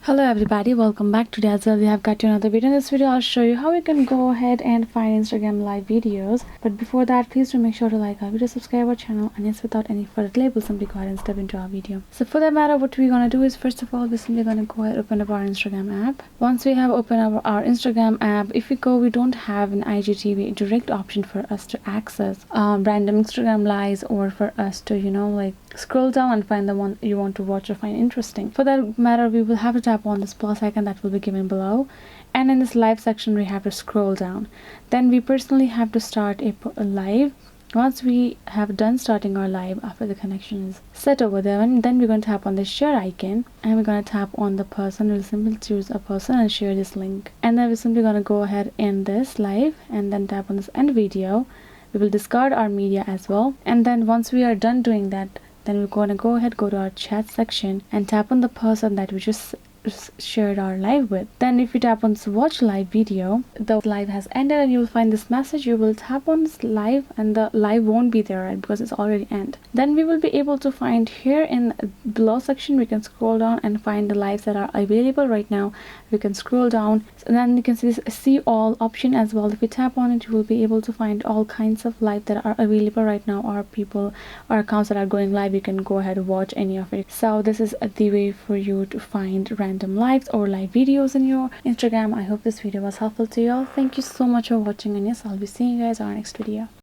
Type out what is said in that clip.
Hello everybody, welcome back. Today as well we have got you another video. In this video I'll show you how you can go ahead and find Instagram live videos. But before that, please do make sure to like our video, subscribe our channel, and yes, without any further delay, we'll simply go ahead and step into our video. So for that matter, what we're gonna do is, first of all, we're simply gonna go ahead and open up our Instagram app. Once we have opened up our Instagram app, if we go, we don't have an IGTV direct option for us to access random Instagram lives, or for us to like scroll down and find the one you want to watch or find interesting. For that matter, we will have to tap on this plus icon that will be given below, and in this live section we have to scroll down. Then we personally have to start a live. Once we have done starting our live, after the connection is set over there, and then we're going to tap on the share icon, and we're going to tap on the person. We'll simply choose a person and share this link, and then we're simply going to go ahead in this live and then tap on this end video. We will discard our media as well, and then once we are done doing that, then we're going to go to our chat section and tap on the person that we just shared our live with. Then if you tap on this watch live video, the live has ended and you will find this message. You will tap on this live and the live won't be there, right, because it's already end. Then we will be able to find here in below section, we can scroll down and find the lives that are available right now. We can scroll down and then you can see all option as well. If you tap on it, you will be able to find all kinds of live that are available right now, or people or accounts that are going live. You can go ahead and watch any of it. So this is the way for you to find random lives or live videos in your Instagram. I hope this video was helpful to you all. Thank you so much for watching, and yes, I'll be seeing you guys on our next video.